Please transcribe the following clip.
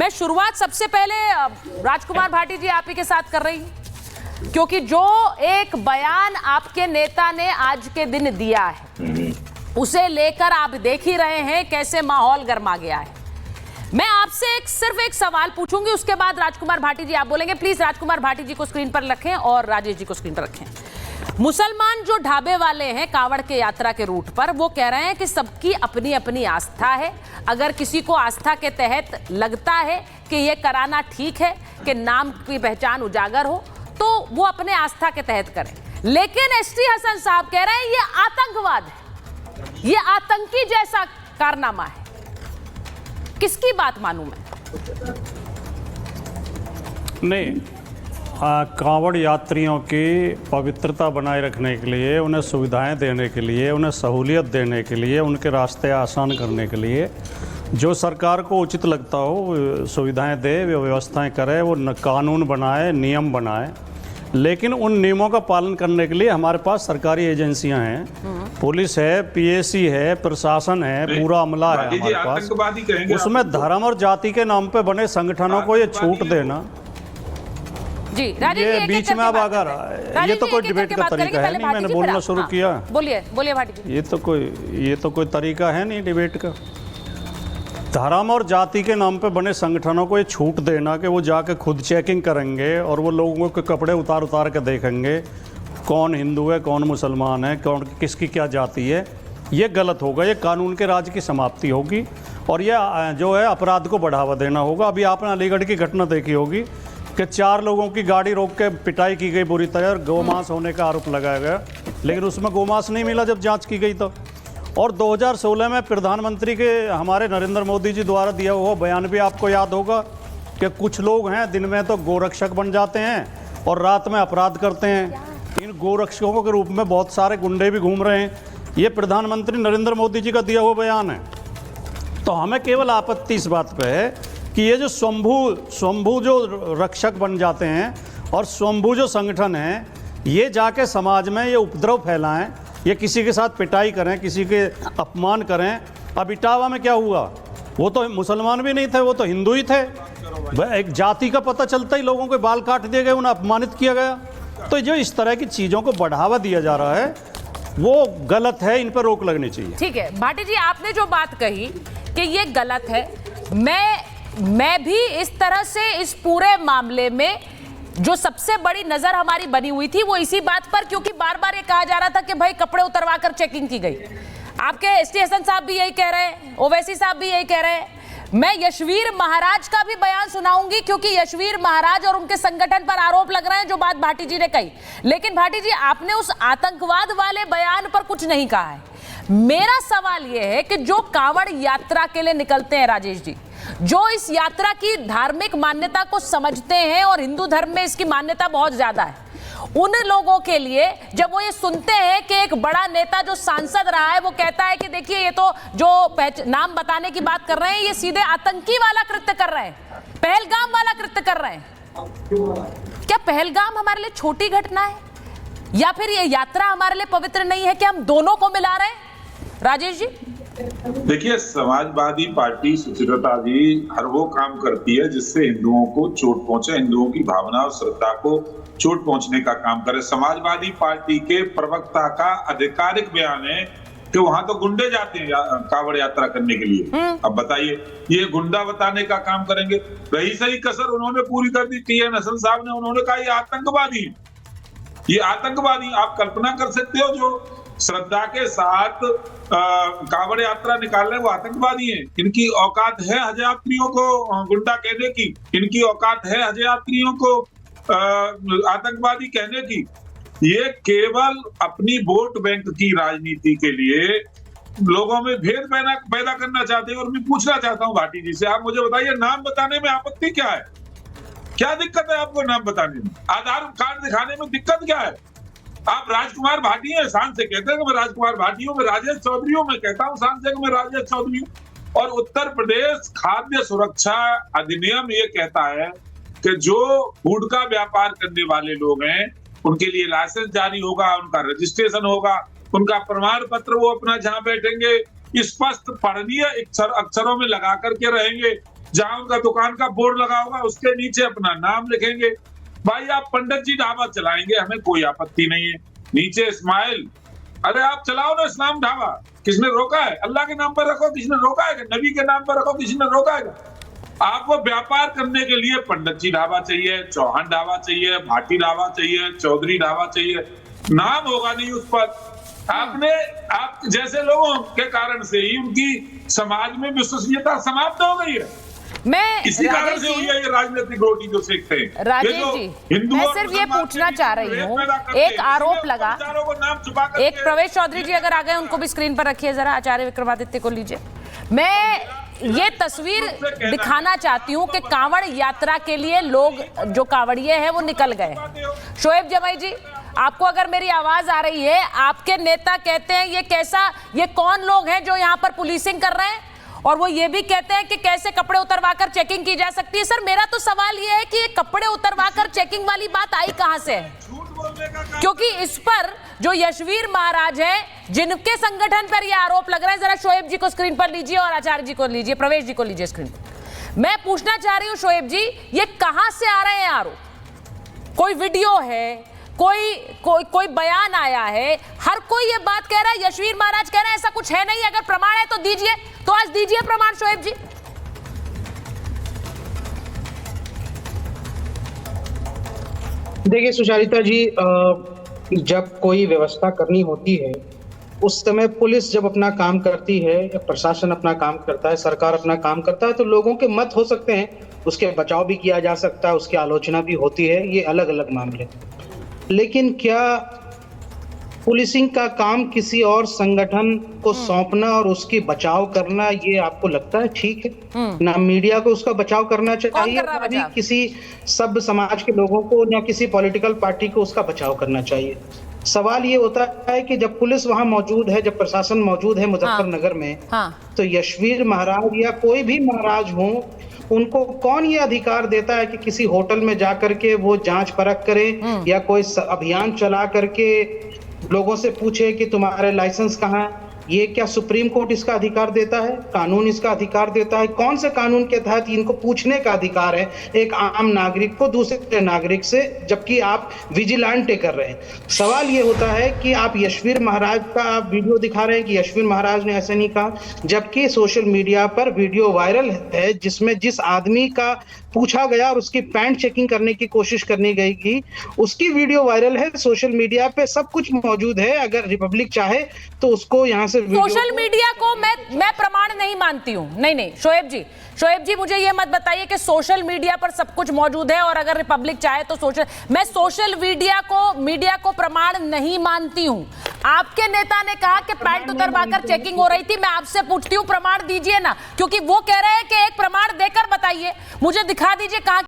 मैं शुरुआत सबसे पहले राजकुमार भाटी जी आप ही के साथ कर रही हूं, क्योंकि जो एक बयान आपके नेता ने आज के दिन दिया है उसे लेकर आप देख ही रहे हैं कैसे माहौल गर्मा गया है। मैं आपसे सिर्फ एक सवाल पूछूंगी, उसके बाद राजकुमार भाटी जी आप बोलेंगे। प्लीज राजकुमार भाटी जी को स्क्रीन पर रखें और राजेश जी को स्क्रीन पर रखें। मुसलमान जो ढाबे वाले हैं कांवड़ के यात्रा के रूट पर, वो कह रहे हैं कि सबकी अपनी अपनी आस्था है। अगर किसी को आस्था के तहत लगता है कि ये कराना ठीक है कि नाम की पहचान उजागर हो, तो वो अपने आस्था के तहत करें। लेकिन एसटी हसन साहब कह रहे हैं ये आतंकवाद है, ये आतंकी जैसा कारनामा है। किसकी बात मानूं मैं? नहीं, कांवड़ यात्रियों की पवित्रता बनाए रखने के लिए, उन्हें सुविधाएं देने के लिए, उन्हें सहूलियत देने के लिए, उनके रास्ते आसान करने के लिए जो सरकार को उचित लगता हो सुविधाएं दे, वो व्यवस्थाएं करे, वो कानून बनाए, नियम बनाए। लेकिन उन नियमों का पालन करने के लिए हमारे पास सरकारी एजेंसियां हैं, पुलिस है, पीएसी है, प्रशासन है, पूरा अमला है हमारे पास। उसमें धर्म और जाति के नाम पे बने संगठनों को ये छूट देना जी, ये बीच में अब आ रहा है। ये तो कोई डिबेट का तरीका है नहीं। मैंने बोलना शुरू किया। बोलिए भाटी जी। ये तो कोई तरीका है नहीं डिबेट का। धर्म और जाति के नाम पे बने संगठनों को ये छूट देना कि वो जाके खुद चेकिंग करेंगे और वो लोगों के कपड़े उतार उतार के देखेंगे कौन हिंदू है, कौन मुसलमान है, कौन किसकी क्या जाति है, ये गलत होगा। ये कानून के राज की समाप्ति होगी और ये जो है अपराध को बढ़ावा देना होगा। अभी आपने अलीगढ़ की घटना देखी होगी कि 4 लोगों की गाड़ी रोक के पिटाई की गई बुरी तरह और गौमांस होने का आरोप लगाया गया, लेकिन उसमें गौमांस नहीं मिला जब जांच की गई तो। और 2016 में प्रधानमंत्री के हमारे नरेंद्र मोदी जी द्वारा दिया हुआ बयान भी आपको याद होगा कि कुछ लोग हैं दिन में तो गोरक्षक बन जाते हैं और रात में अपराध करते हैं। इन गोरक्षकों के रूप में बहुत सारे गुंडे भी घूम रहे हैं। ये प्रधानमंत्री नरेंद्र मोदी जी का दिया हुआ बयान है। तो हमें केवल आपत्ति इस बात पे है कि ये जो स्वंभू जो रक्षक बन जाते हैं और स्वंभू जो संगठन है, ये जाके समाज में ये उपद्रव फैलाएं, ये किसी के साथ पिटाई करें, किसी के अपमान करें। अब इटावा में क्या हुआ, वो तो मुसलमान भी नहीं थे, वो तो हिंदू ही थे। एक जाति का पता चलता ही लोगों के बाल काट दिए गए, उन्हें अपमानित किया गया। तो जो इस तरह की चीज़ों को बढ़ावा दिया जा रहा है वो गलत है, इन पर रोक लगनी चाहिए। ठीक है भाटी जी, आपने जो बात कही कि ये गलत है, मैं भी इस तरह से इस पूरे मामले में जो सबसे बड़ी नजर हमारी बनी हुई थी वो इसी बात पर, क्योंकि बार बार ये कहा जा रहा था कि भाई कपड़े उतरवा कर चेकिंग की गई। आपके एसटी हसन साहब भी यही कह रहे हैं, ओवैसी साहब भी यही कह रहे हैं। मैं यशवीर महाराज का भी बयान सुनाऊंगी, क्योंकि यशवीर महाराज और उनके संगठन पर आरोप लग रहे हैं जो बात भाटी जी ने कही। लेकिन भाटी जी, आपने उस आतंकवाद वाले बयान पर कुछ नहीं कहा है। मेरा सवाल यह है कि जो कांवड़ यात्रा के लिए निकलते हैं राजेश जी, जो इस यात्रा की धार्मिक मान्यता को समझते हैं और हिंदू धर्म में इसकी मान्यता बहुत ज्यादा है, उन लोगों के लिए जब वो ये सुनते हैं कि एक बड़ा नेता जो सांसद रहा है वो कहता है कि देखिए ये तो जो नाम बताने की बात कर रहे हैं, ये सीधे आतंकी वाला कृत्य कर रहे हैं, पहलगाम वाला कृत्य कर रहे हैं। क्या पहलगाम हमारे लिए छोटी घटना है या फिर ये यात्रा हमारे लिए पवित्र नहीं है? क्या हम दोनों को मिला रहे हैं? राजेश जी देखिए, समाजवादी पार्टी सुचिरता जी हर वो काम करती है जिससे हिंदुओं को चोट पहुंचे, हिंदुओं की भावना और श्रद्धा को चोट पहुंचने का काम करे। समाजवादी पार्टी के प्रवक्ता का आधिकारिक बयान है कि वहां तो गुंडे जाते हैं कांवड़ यात्रा करने के लिए। अब बताइए, ये गुंडा बताने का काम करेंगे? रही सही कसर उन्होंने पूरी कर दी। टी.एन. हसन साहब ने, उन्होंने कहा ये आतंकवादी, ये आतंकवादी। आप कल्पना कर सकते हो जो श्रद्धा के साथ कांवड़ यात्रा निकाल रहे हैं वो आतंकवादी हैं। इनकी औकात है हज यात्रियों को गुंडा कहने की, इनकी औकात है हज यात्रियों को आतंकवादी कहने की। ये केवल अपनी वोट बैंक की राजनीति के लिए लोगों में भेद पैदा करना चाहते हैं। और मैं पूछना चाहता हूं भाटी जी से, आप मुझे बताइए, नाम बताने में आपत्ति क्या है? क्या दिक्कत है आपको नाम बताने में? आधार कार्ड दिखाने में दिक्कत क्या है? आप राजकुमार भाटी हैं, शान से कहते हैं कि मैं राजकुमार भाटी हूं, मैं राजेश चौधरी हूं, मैं कहता हूं शान से कि मैं राजेश चौधरी हूं। और उत्तर प्रदेश खाद्य सुरक्षा अधिनियम ये कहता है कि जो फूड का व्यापार करने वाले लोग हैं उनके लिए लाइसेंस जारी होगा, उनका रजिस्ट्रेशन होगा, उनका प्रमाण पत्र वो अपना जहां बैठेंगे स्पष्ट पढ़नीय अक्षरों में लगा करके रहेंगे जहां उनका दुकान का बोर्ड लगा होगा उसके नीचे अपना नाम लिखेंगे। भाई आप पंडित जी ढाबा चलाएंगे, हमें कोई आपत्ति नहीं है, नीचे इस्माइल, अरे आप चलाओ ना इस्लाम ढाबा, किसने रोका है? अल्लाह के नाम पर रखो, किसने रोका है? नबी के नाम पर रखो, किसी ने रोका है? आपको व्यापार करने के लिए पंडित जी ढाबा चाहिए, चौहान ढाबा चाहिए, भाटी ढाबा चाहिए, चौधरी ढाबा चाहिए, नाम होगा नहीं उस पर। आप जैसे लोगों के कारण से ही उनकी समाज में विश्वसनीयता समाप्त हो गई है। मैं इसी कारण से हुई है ये राजनीतिक रोटी जो सेकते हैं। राजेश जी, मैं सिर्फ ये पूछना चाह रही हूँ, एक आरोप लगा, एक प्रवेश चौधरी जी अगर आ गए उनको भी स्क्रीन पर रखिए जरा, आचार्य विक्रमादित्य को लीजिए। मैं ये तस्वीर दिखाना चाहती हूँ कि कांवड़ यात्रा के लिए लोग जो कांवड़िए हैं वो निकल गए। शोएब जमाई जी, आपको अगर मेरी आवाज आ रही है, आपके नेता कहते हैं ये कौन लोग हैं जो यहाँ पर पुलिसिंग कर रहे हैं, और वो ये भी कहते हैं कि कैसे कपड़े उतरवाकर चेकिंग की जा सकती है। सर मेरा तो सवाल ये है कि ये कपड़े उतरवाकर चेकिंग वाली बात आई कहां से है? क्योंकि इस पर जो यशवीर महाराज हैं, जिनके संगठन पर यह आरोप लग रहा है, जरा शोएब जी को स्क्रीन पर लीजिए और आचार्य जी को लीजिए, प्रवेश जी को लीजिए स्क्रीन पर। मैं पूछना चाह रही हूं शोएब जी, ये कहां से आ रहे हैं आरोप? कोई वीडियो है, कोई बयान आया है, हर कोई ये बात कह रहा है, यशवीर महाराज कह रहे हैं ऐसा कुछ है नहीं, अगर प्रमाण है तो दीजिए, तो आज दीजिए प्रमाण शोएब जी। देखिए सुचारिता जी, जब कोई व्यवस्था करनी होती है उस समय पुलिस जब अपना काम करती है या प्रशासन अपना काम करता है, सरकार अपना काम करता है, तो लोगों के मत हो सकते हैं, उसके बचाव भी किया जा सकता है, उसकी आलोचना भी होती है, ये अलग अलग मामले। लेकिन क्या पुलिसिंग का काम किसी और संगठन को सौंपना और उसकी बचाव करना, ये आपको लगता है ठीक है? ना मीडिया को उसका बचाव करना चाहिए, ना भी किसी सब समाज के लोगों को, ना किसी पॉलिटिकल पार्टी को उसका बचाव करना चाहिए। सवाल ये होता है कि जब पुलिस वहां मौजूद है, जब प्रशासन मौजूद है मुजफ्फरनगर में, तो यशवीर महाराज या कोई भी महाराज हो, उनको कौन ये अधिकार देता है कि किसी होटल में जाकर के वो जांच परख करे या कोई अभियान चला करके लोगों से पूछे कि तुम्हारे लाइसेंस कहाँ है? ये क्या सुप्रीम कोर्ट इसका अधिकार देता है? कानून इसका अधिकार देता है? कौन से कानून के तहत इनको पूछने का अधिकार है एक आम नागरिक को दूसरे नागरिक से, जबकि आप विजिलेंटे कर रहे हैं? सवाल ये होता है कि आप यशवीर महाराज का आप वीडियो दिखा रहे हैं कि यशवीर महाराज ने ऐसे नहीं कहा, जबकि सोशल मीडिया पर वीडियो वायरल है जिसमें जिस आदमी का पूछा गया और उसकी पैंट चेकिंग करने की कोशिश करनी गई थी, उसकी वीडियो वायरल है, सोशल मीडिया पे सब कुछ मौजूद है। अगर रिपब्लिक चाहे तो उसको यहाँ से सोशल मीडिया को मैं प्रमाण नहीं मानती हूँ। नहीं शोएब जी मुझे ये मत बताइए कि सोशल मीडिया पर सब कुछ मौजूद है और अगर रिपब्लिक चाहे तो मैं सोशल मीडिया को प्रमाण नहीं मानती हूँ। आपके नेता ने कहा कि पैंट उतरवाकर चेकिंग हो रही थी, मैं आपसे पूछती हूँ प्रमाण दीजिए ना, क्योंकि वो कह रहे हैं कि एक प्रमाण देकर बताइए, मुझे दिखा दीजिए कहाँ